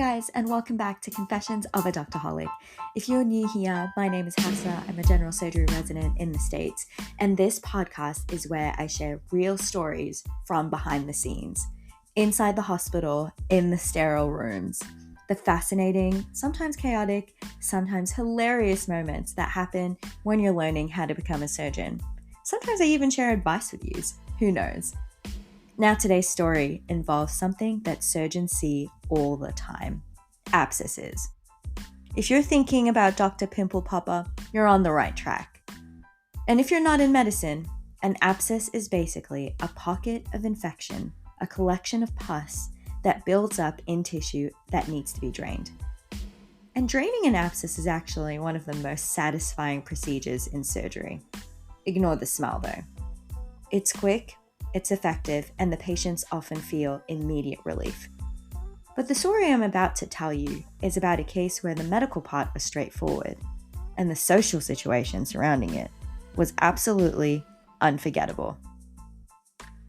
guys, and welcome back to Confessions of a Doctorholic. If you're new here, my name is Hafsa. I'm a general surgery resident in the States, and this podcast is where I share real stories from behind the scenes, inside the hospital, in the sterile rooms, the fascinating, sometimes chaotic, sometimes hilarious moments that happen when you're learning how to become a surgeon. Sometimes I even share advice with you. Who knows? Now today's story involves something that surgeons see all the time: abscesses. If you're thinking about Dr. Pimple Popper, you're on the right track. And if you're not in medicine, an abscess is basically a pocket of infection, a collection of pus that builds up in tissue that needs to be drained. And draining an abscess is actually one of the most satisfying procedures in surgery. Ignore the smell though. It's quick, it's effective, and the patients often feel immediate relief. But the story I'm about to tell you is about a case where the medical part was straightforward, and the social situation surrounding it was absolutely unforgettable.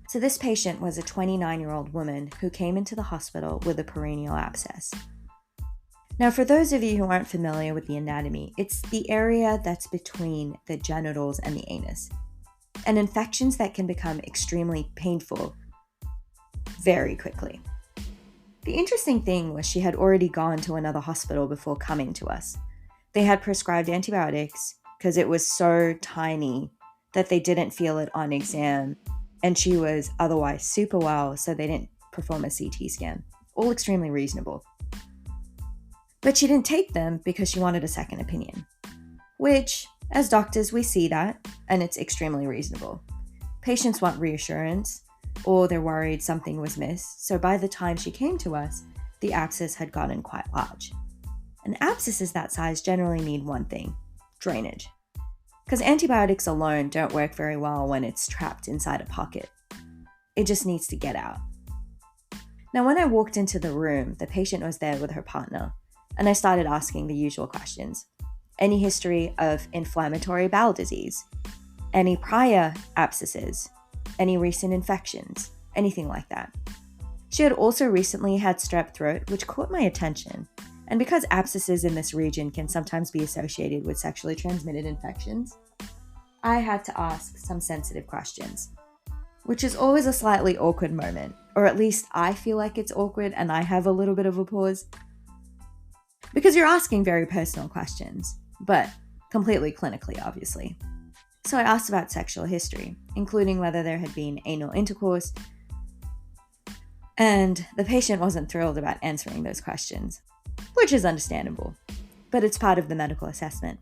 So this patient was a 29-year-old woman who came into the hospital with a perineal abscess. Now, for those of you who aren't familiar with the anatomy, it's the area that's between the genitals and the anus, and infections that can become extremely painful very quickly. The interesting thing was she had already gone to another hospital before coming to us. They had prescribed antibiotics because it was so tiny that they didn't feel it on exam, and she was otherwise super well, so they didn't perform a CT scan. All extremely reasonable. But she didn't take them because she wanted a second opinion, which, as doctors, we see that, and it's extremely reasonable. Patients want reassurance, or they're worried something was missed, so by the time she came to us, the abscess had gotten quite large. And abscesses that size generally need one thing: drainage. Because antibiotics alone don't work very well when it's trapped inside a pocket. It just needs to get out. Now, when I walked into the room, the patient was there with her partner, and I started asking the usual questions. Any history of inflammatory bowel disease? Any prior abscesses? Any recent infections? Anything like that. She had also recently had strep throat, which caught my attention. And because abscesses in this region can sometimes be associated with sexually transmitted infections, I had to ask some sensitive questions, which is always a slightly awkward moment, or at least I feel like it's awkward and I have a little bit of a pause. Because you're asking very personal questions, but completely clinically, obviously. So I asked about sexual history, including whether there had been anal intercourse, and the patient wasn't thrilled about answering those questions, which is understandable, but it's part of the medical assessment.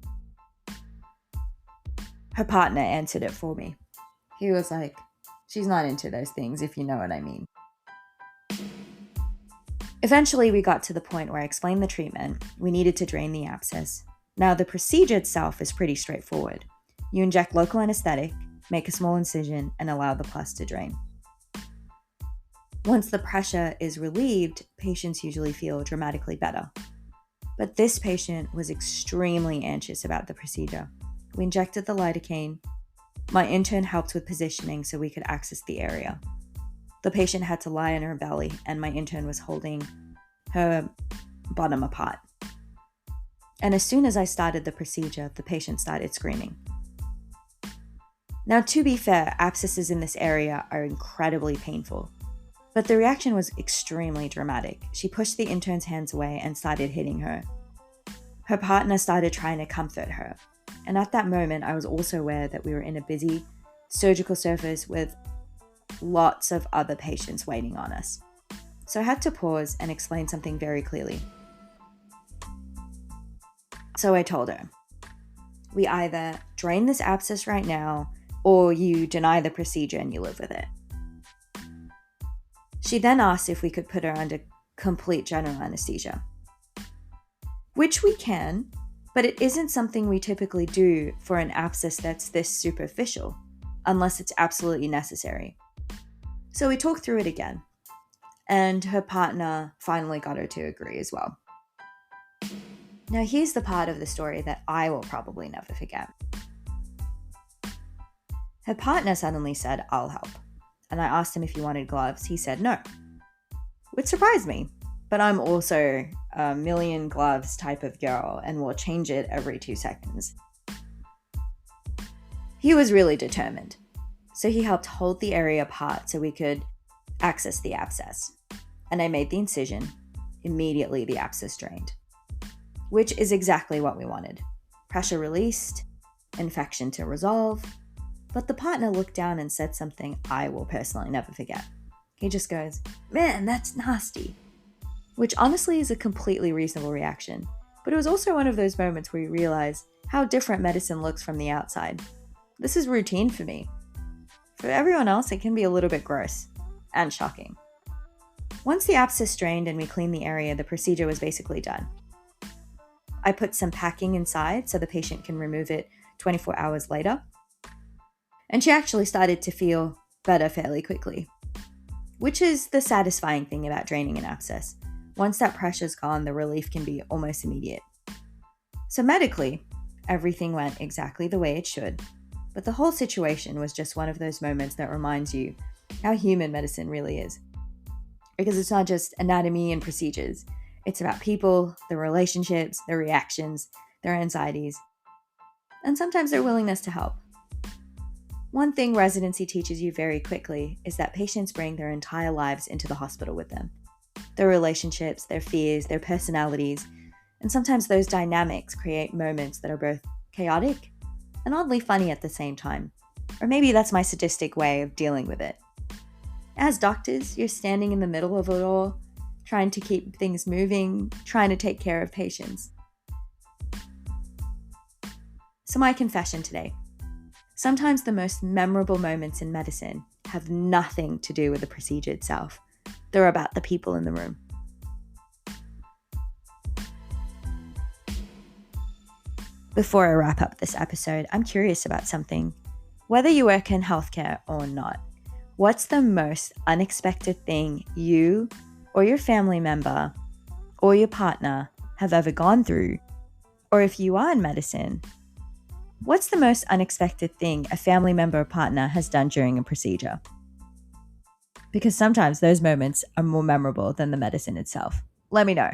Her partner answered it for me. He was like, "She's not into those things, if you know what I mean." Eventually, we got to the point where I explained the treatment. We needed to drain the abscess. Now, the procedure itself is pretty straightforward. You inject local anesthetic, make a small incision, and allow the pus to drain. Once the pressure is relieved, patients usually feel dramatically better. But this patient was extremely anxious about the procedure. We injected the lidocaine. My intern helped with positioning so we could access the area. The patient had to lie on her belly, and my intern was holding her bottom apart. And as soon as I started the procedure, the patient started screaming. Now, to be fair, abscesses in this area are incredibly painful, but the reaction was extremely dramatic. She pushed the intern's hands away and started hitting her. Her partner started trying to comfort her, and at that moment, I was also aware that we were in a busy surgical surface with lots of other patients waiting on us. So I had to pause and explain something very clearly. So I told her, we either drain this abscess right now, or you deny the procedure and you live with it. She then asked if we could put her under complete general anesthesia, which we can, but it isn't something we typically do for an abscess that's this superficial, unless it's absolutely necessary. So we talked through it again, and her partner finally got her to agree as well. Now here's the part of the story that I will probably never forget. Her partner suddenly said, "I'll help." And I asked him if he wanted gloves. He said no, which surprised me. but I'm also a million gloves type of girl and will change it every 2 seconds. He was really determined, so he helped hold the area apart so we could access the abscess. And I made the incision. Immediately the abscess drained, which is exactly what we wanted. Pressure released, infection to resolve. But the partner looked down and said something I will personally never forget. He just goes, "Man, that's nasty," which honestly is a completely reasonable reaction. But it was also one of those moments where you realize how different medicine looks from the outside. This is routine for me. For everyone else, it can be a little bit gross and shocking. Once the abscess drained and we cleaned the area, the procedure was basically done. I put some packing inside so the patient can remove it 24 hours later. And she actually started to feel better fairly quickly, which is the satisfying thing about draining an abscess. Once that pressure's gone, the relief can be almost immediate. So medically, everything went exactly the way it should. But the whole situation was just one of those moments that reminds you how human medicine really is. Because it's not just anatomy and procedures. It's about people, their relationships, their reactions, their anxieties, and sometimes their willingness to help. One thing residency teaches you very quickly is that patients bring their entire lives into the hospital with them. Their relationships, their fears, their personalities, and sometimes those dynamics create moments that are both chaotic and oddly funny at the same time. Or maybe that's my sadistic way of dealing with it. As doctors, you're standing in the middle of it all, trying to keep things moving, trying to take care of patients. So my confession today. Sometimes the most memorable moments in medicine have nothing to do with the procedure itself. They're about the people in the room. Before I wrap up this episode, I'm curious about something. Whether you work in healthcare or not, what's the most unexpected thing you or your family member or your partner have ever gone through? Or if you are in medicine, what's the most unexpected thing a family member or partner has done during a procedure? Because sometimes those moments are more memorable than the medicine itself. Let me know.